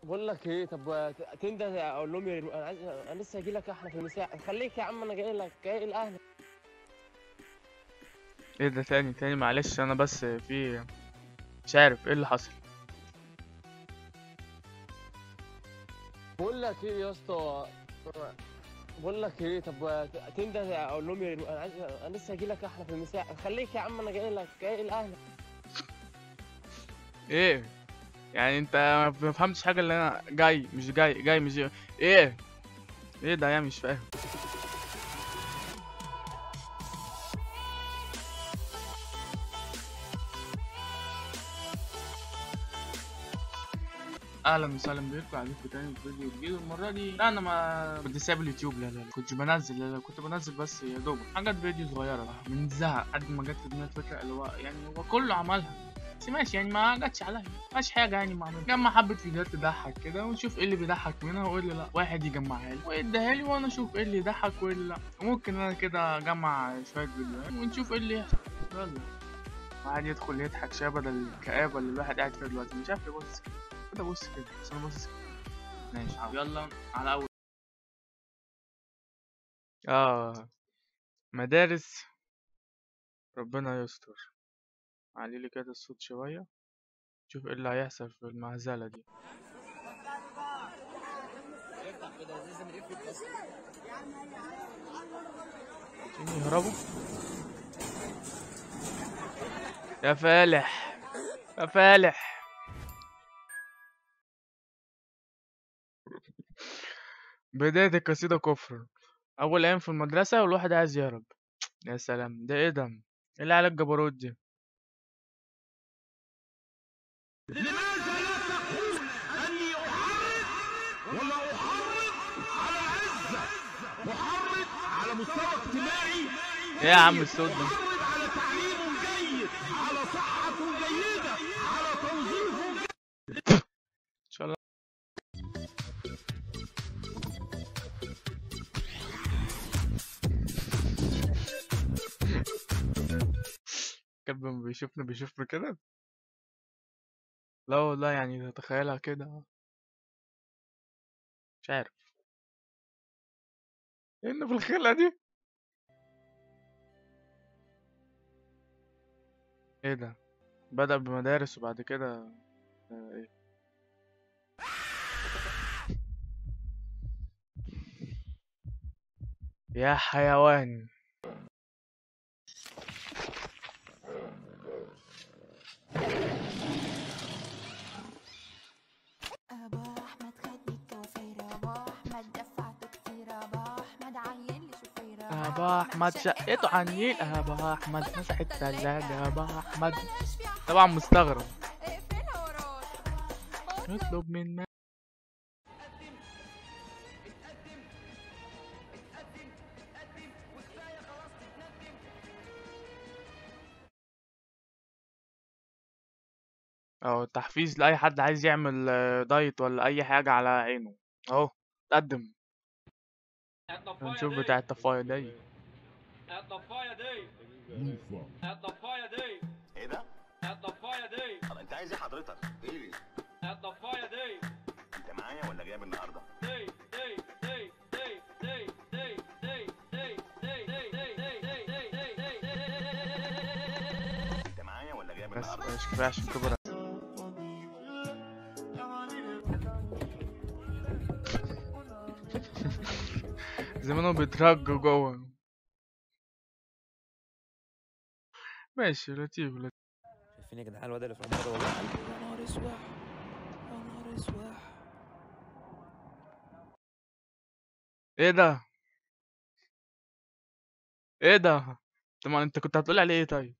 بقول لك ايه، طب تنده اقول لهم انا لسه هاجي لك احنا في المساء. خليك يا عم، انا جاي لك، جاي الاهل. ايه ده؟ تاني معلش، انا بس في مش عارف ايه اللي حصل. بقول لك ايه يا اسطى، بقول لك ايه، طب تنده اقول لهم انا لسه هاجي لك احنا في المساء. خليك يا عم، انا جاي لك، جاي الاهل. ايه يعني انت ما فهمتش حاجه؟ اللي انا جاي مش جاي مش جاي. ايه ايه ده يعني؟ مش فاهم. اهلا وسهلا بيكم عليكم تاني في فيديو جديد. المره دي لا، انا ما كنت سايب اليوتيوب، لا كنت بنزل، لا كنت بنزل بس يا دوب حاجات فيديو صغيره من الزهق لحد ما جت في دماغي الفكره اللي هو يعني هو كله عملها بس ماشي، يعني ما جاتش عليا مش حاجه يعني ما عملت. جمع حبه فيديوهات تضحك كده ونشوف ايه اللي بيضحك منها وايه اللي لا. واحد يجمعها لي ويديها لي وانا اشوف ايه اللي يضحك وايه اللي لا. وممكن انا كده اجمع شويه فيديوهات ونشوف ايه اللي يحصل. يلا واحد يدخل يضحك شويه بدل الكآبه اللي الواحد قاعد فيها دلوقتي. مش عارف يبص كده كده، بص كده بس انا باصص كده. ماشي يلا على اول. اه مدارس، ربنا يستر. علي لي كده الصوت شويه، شوف ايه اللي هيحصل في المهزله دي. عشان يهربوا. يا فالح يا فالح. بداية القصيدة كفر. أول أيام في المدرسة والواحد عايز يهرب. يا سلام، ده إيه ده؟ إيه اللي على الجبروت دي؟ لماذا لا تقول أني أحرض ولا أحرض على العزة، أحرض على مستوى اجتماعي إيه يا عم جيد، الصوت ده؟ أحرض على تعليم جيد، على صحة جيدة، على توظيف جيد. إن شاء الله. كلب لما بيشوفني كده. لا والله يعني تتخيلها كده. مش عارف إيه اللي في الخلقة دي. إيه ده؟ بدأ بمدارس وبعد كده إيه؟ يا حيوان. ابو احمد خدني الكوافير، ابو احمد دفعته كتير، ابو احمد عين لي شوفير، أبو أحمد شقته على النيل، أبو أحمد مسح التلاجة، أبو أحمد. طبعا مستغرب. اقفلها وراك. اطلب من اهو تحفيز لأي حد عايز يعمل دايت ولا أي حاجة على عينه. اهو تقدم. هنشوف بتاع الطفاية دي. الضفايه دي الضفايه دي ايه ده؟ الضفايه دي طب انت عايز ايه حضرتك؟ ايه؟ الضفايه دي انت معايا ولا جايب النهارده؟ دي دي دي دي دي دي دي دي دي دي انت معايا ولا جايب بس النهارده؟ مش كفاية عشان كبر. زمانه بيترج جوه. ماشي لطيف لطيف. شايفين يا جدعان الواد اللي في العمارة والله؟ يا نهار اسود، يا نهار اسود. ايه ده؟ ايه ده؟ طب انت كنت هتقول عليه ايه طيب؟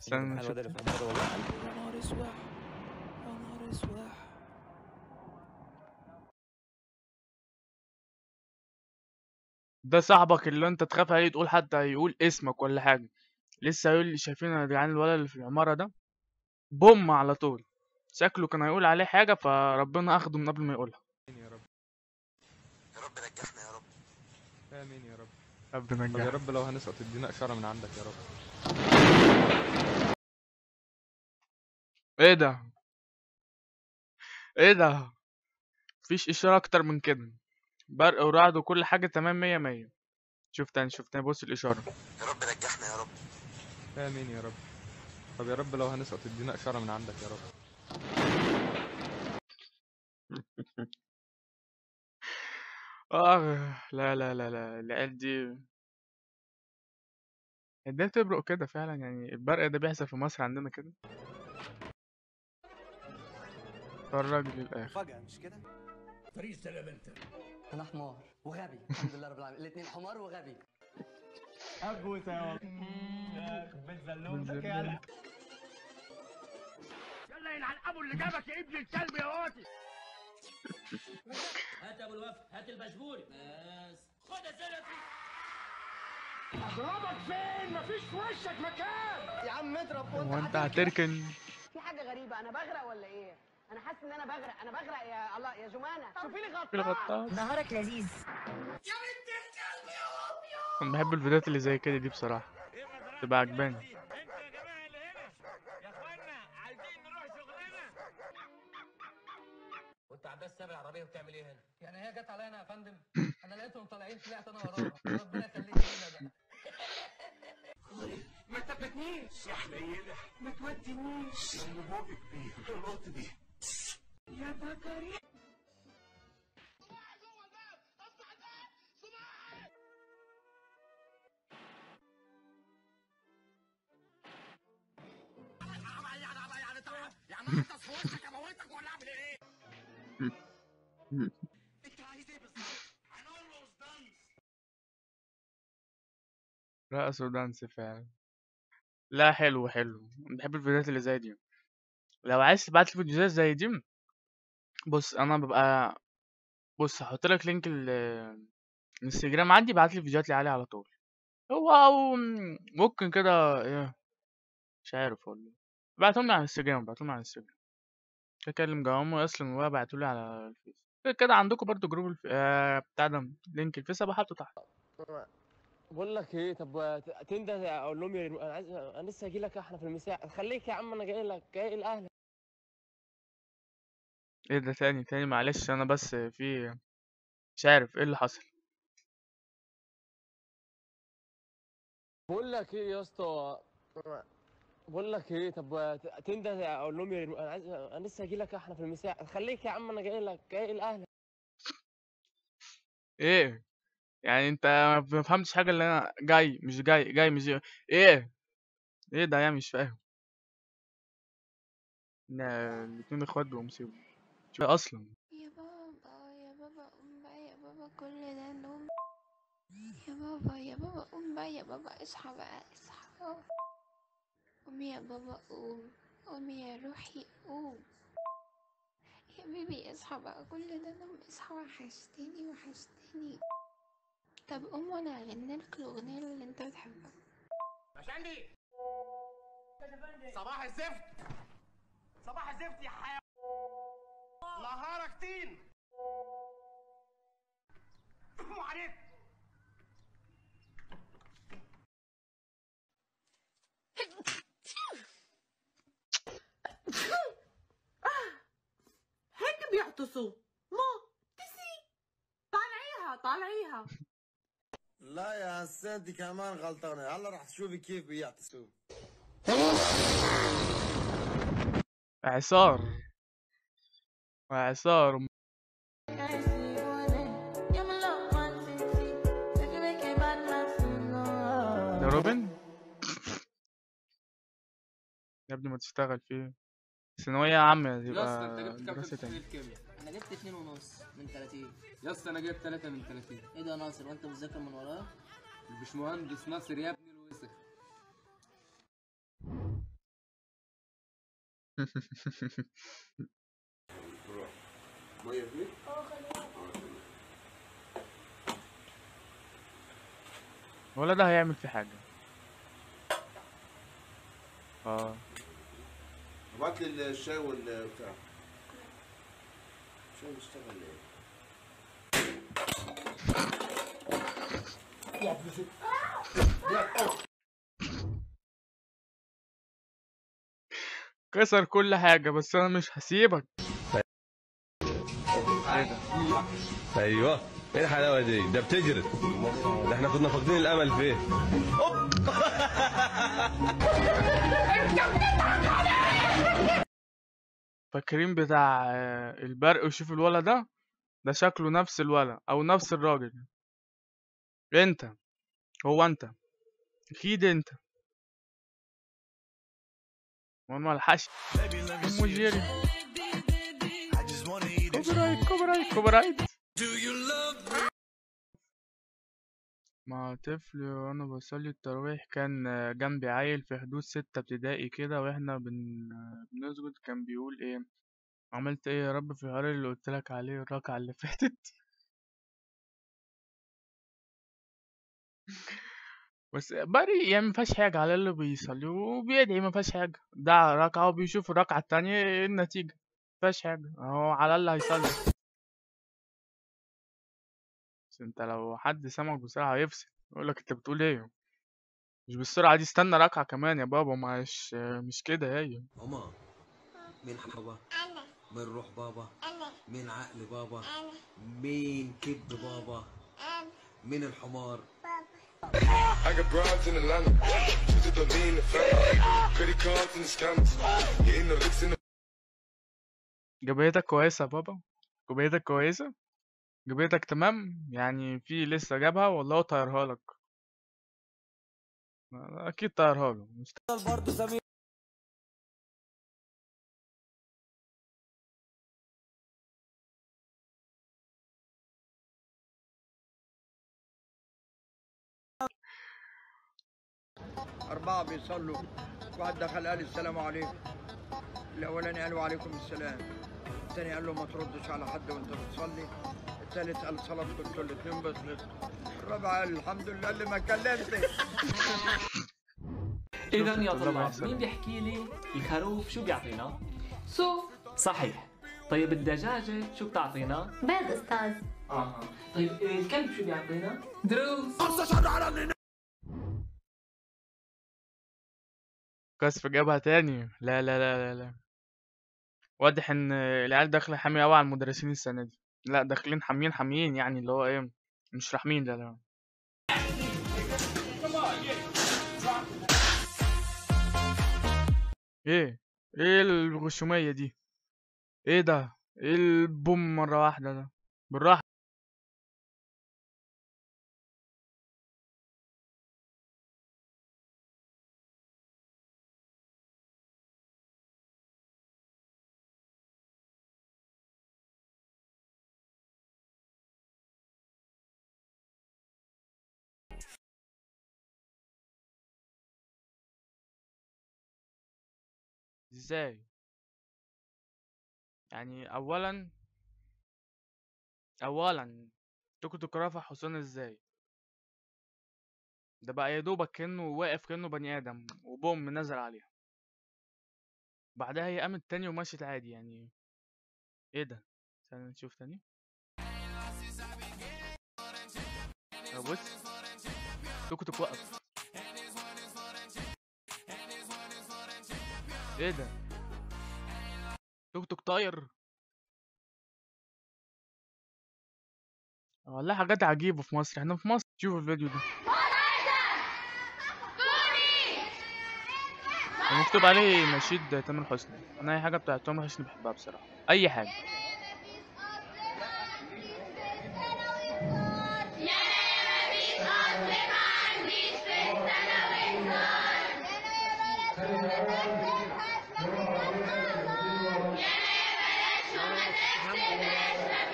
شايفين يا استنى جدعان الواد اللي شفت. في العمارة والله؟ يا نهار اسود، يا نهار اسود. ده صاحبك اللي انت تخاف عليه تقول حتى يقول اسمك ولا حاجة. لسه هيقول لي شايفين يا جدعان الولد اللي في العمارة ده؟ بوم على طول. شكله كان هيقول عليه حاجة فربنا اخده من قبل ما يقولها. يا رب، يا رب نجحنا يا رب. امين يا رب. ربنا طب يا ينجح. رب لو هنسقط ادينا اشاره من عندك يا رب. ايه ده؟ ايه ده؟ مفيش اشاره اكتر من كده، برق ورعد وكل حاجه تمام 100. شوف تاني بص الاشاره. يا رب نجحنا يا رب. امين يا رب. طب يا رب لو هنسقط ادينا اشاره من عندك يا رب. لا لا لا لا، العيال دي الدنيا بتبرق كده فعلا، يعني البرق ده بيحصل في مصر عندنا كده. اتفرج للاخر. فجأة مش كده؟ طريق السلام انت. أنا حمار وغبي الحمد لله رب العالمين، الاتنين حمار وغبي. أبوس يا بنت زلومتك يلا. يلا يلعن أبو اللي جابك يا ابن الكلب يا واطي. هات ابو الوفا، هات البشبوري بس. خد يا سلفي. أضربك فين؟ مفيش في وشك مكان. يا عم اضرب هو انت هتركن؟ في حاجة غريبة، أنا بغرق ولا إيه؟ أنا حاسس إن أنا بغرق يا الله يا جمانة، شوفي لي في الغطاس. نهارك لذيذ. يا بنت الكلب يا واطي. انا بحب الفيديوهات اللي زي كده دي بصراحه، تبقى عجباني. انتوا يا جماعة اللي هنا يا اخوانا عايزين نروح شغلنا. وانت عباس سابق العربيه وبتعمل ايه هنا؟ يعني هي جت عليا أنا يا فندم؟ أنا لقيتهم طالعين طلعت أنا وراهم، ربنا يخليك لينا بقى. ما تفتنيش يا حنينة، ما تودينيش اللي بوقك بيه الوقت دي يا بكري. يعني انت في وشك اموتك ولا اعمل ايه؟ انت عايز ايه بالظبط؟ هنرقص دانس. رقص ودانس فعلا. لا حلو، بحب الفيديوهات اللي زي دي. لو عايز تبعت لي فيديوهات زي دي، بص انا ببقى، بص هحط لك لينك الانستجرام عندي، بعت لي فيديوهات اللي عليه على طول. هو او ممكن كده ايه، مش عارف والله. بعتهم لي على الانستجرام، اكلم جواهم اصلا وبعتوا لي على الفيس. كده عندكم برضو جروب بتاع ده، لينك الفيس ابقى حاطه تحت. بقول لك ايه، طب تنده اقول لهم انا عايز، انا لسه هاجي لك، احنا في المساء، خليك يا عم، انا جاي الاهل. ايه ده؟ تاني معلش، انا بس في مش عارف ايه اللي حصل. بقول لك ايه يا اسطى، بقول لك ايه، طب تنده اقول لهم انا عايز، انا لسه هاجي لك، احنا في المساء، خليك يا عم، انا جاي الاهل. ايه يعني انت ما فهمتش حاجه؟ اللي انا جاي مش جاي. ايه ده يعني؟ مش فاهم. الاتنين اخوات بمصيبه شو اصلا. يا بابا قوم بقى يا بابا، كل ده نوم؟ يا بابا قوم بقى يا بابا، اصحى بقى اصحى. قوم يا بابا قوم يا روحي قوم يا بيبي، اصحى بقى، كل ده نوم؟ اصحى، وحشتني. طب قوم وانا اغنيلك الاغنية اللي انت بتحبها. عشاندي صباح الزفت، صباح الزفت يا حيوان، نهارك طين. قوم عليك. هيك بيعطسوا تسي، طالعيها. لا يا هسه انت كمان غلطانة، هلا رح تشوفي كيف بيعطسوا. اعصار ده روبن يا ابني، ما تشتغل فيه ثانوية عامة، يا يبقى اسطى انت جبت كام دراسة في تانية. الكيمياء؟ انا جبت 2.5 من 30. يا اسطى انا جبت 3 من 30. ايه ده يا ناصر، وانت بتذاكر من ورايا؟ الباشمهندس ناصر يا ابني الوسخ. ولا ده هيعمل في حاجة؟ ابعت لي الشاي والبتاع. شو بيشتغل ايه؟ كسر كل حاجة، بس انا مش هسيبك. ايه ده؟ ايوه ايه الحلاوه دي؟ ده بتجري، ده احنا كنا فاقدين الامل فيه. فاكرين بتاع البرق؟ وشوف الولد ده شكله نفس الولد او نفس الراجل. انت هو انت اكيد انت. وانا ملحقش ام جيري. كوبرايت. مع طفل وانا بصلي التراويح، كان جنبي عيل في حدود 6 ابتدائي كده، واحنا بنسجد كان بيقول ايه؟ عملت ايه يا رب في الحوار اللي قلت لك عليه الركعة اللي فاتت؟ بس بريء يعني مفيهاش حاجة، على اللي بيصلي وبيدعي مفيهاش حاجة، دعا ركعة وبيشوف الركعة التانية ايه النتيجة، مفيهاش حاجة، اهو على اللي هيصلي. بس انت لو حد سمعك بسرعة هيفصل، يقولك انت بتقول ايه؟ مش بالسرعة دي، استنى ركعة كمان يا بابا، مش كده هي. ماما مين بابا؟ انا. مين روح بابا؟ انا. مين عقل بابا؟ انا. مين كبد بابا؟ انا. مين الحمار؟ بابا. I got broads in Atlanta. Visit the lean, the family. Credit cards and the scammers. Getting the licks in the. جبهتك كويسة يا بابا؟ جبهتك كويسة؟ جبهتك تمام؟ يعني في لسه جابها والله طيرها لك. اكيد طيرها له. برضه سمير. أربعة بيصلوا، واحد دخل قال السلام عليكم، الأولاني قال وعليكم السلام، الثاني قال له ما تردش على حد وأنت بتصلي، الثالث قال صلاة كنتوا الاتنين بطلت، الرابع قال الحمد لله اللي ما كلمتك. إذا يا طلاب مين بيحكي لي الخروف شو بيعطينا؟ صوف. صحيح. طيب الدجاجة شو بتعطينا؟ بيض أستاذ. طيب الكلب شو بيعطينا؟ دروس. كسف جابها تاني. لا لا لا لا لا، واضح ان العيال داخله حاميه قوي على المدرسين السنه دي. لا داخلين حاميين يعني اللي هو ايه، مش رحمين. لا لا. ايه الغشوميه دي؟ ايه ده؟ ايه البوم مره واحده ده؟ بالراحه. ازاي يعني؟ اولا توك توك رافع حصان ازاي؟ ده بقى يا دوبك كأنه واقف كأنه بني ادم، وبوم نزل عليها، بعدها هي قامت تاني ومشيت عادي يعني. ايه ده؟ استنى نشوف تاني. بص توك توك وقف. ايه ده؟ توك توك طاير. والله حاجات عجيبة في مصر، احنا في مصر. شوفوا الفيديو ده مكتوب عليه نشيد تامر حسني. انا اي حاجة بتاعت تامر حسني بحبها بصراحة، اي حاجة.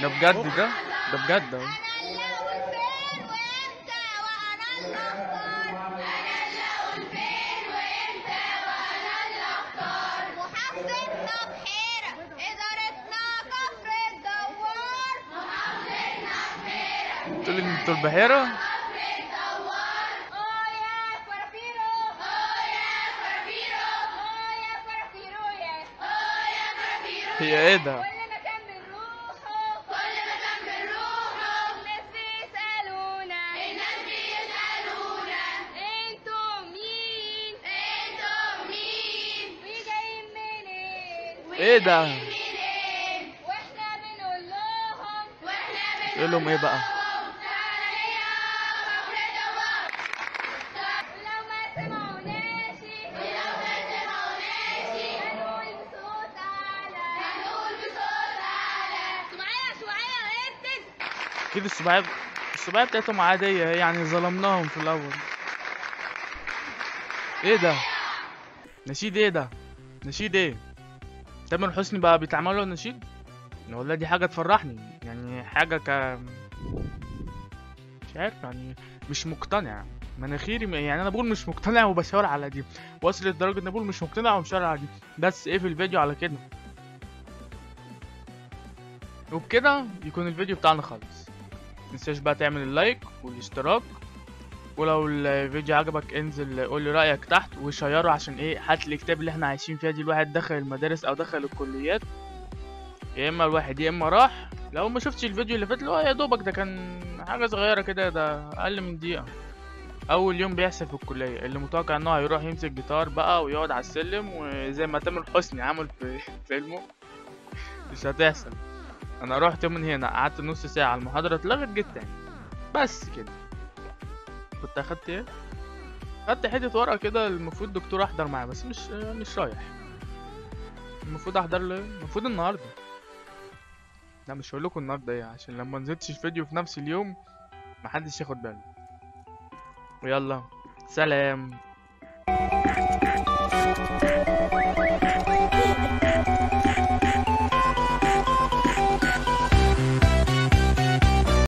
ده بجد، ده بجد اهو. تقول لي انتوا البحيرة؟ هي ايه ده؟ ايه ده؟ تقول لهم ايه بقى؟ اكيد السباعية بتاعتهم عادية، يعني ظلمناهم في الاول. ايه ده؟ نشيد ايه ده؟ نشيد ايه؟ تامر حسني بقى بيتعمل له نشيد؟ والله دي حاجة تفرحني، يعني حاجة مش عارف، يعني مش مقتنع مناخيري، يعني انا بقول مش مقتنع وبشاور على دي، واصل لدرجة ان بقول مش مقتنع ومشاور على دي. بس ايه في الفيديو على كده، وبكده يكون الفيديو بتاعنا خلص. متنساش بقى تعمل اللايك والاشتراك، ولو الفيديو عجبك انزل قول لي رايك تحت وشيره، عشان ايه حالة الاكتئاب اللي احنا عايشين فيها دي، الواحد دخل المدارس او دخل الكليات، يا اما الواحد يا اما راح. لو ما شفتش الفيديو اللي فات اللي هو يا دوبك ده كان حاجه صغيره كده، ده اقل من دقيقه، اول يوم بيحصل في الكليه، اللي متوقع ان هو هيروح يمسك جيتار بقى ويقعد على السلم وزي ما تامر حسني عمل في فيلمه، مش هتحصل. انا رحت من هنا قعدت نص ساعه، المحاضره اتلغت، جيت تاني بس كده. كنت اخدت ايه؟ خدت حته ورقه كده، المفروض دكتور احضر معاه بس مش رايح. المفروض احضر له المفروض النهارده، لا مش هقول لكم النهارده ايه، عشان لما نزلتش فيديو في نفس اليوم محدش ياخد باله. ويلا سلام.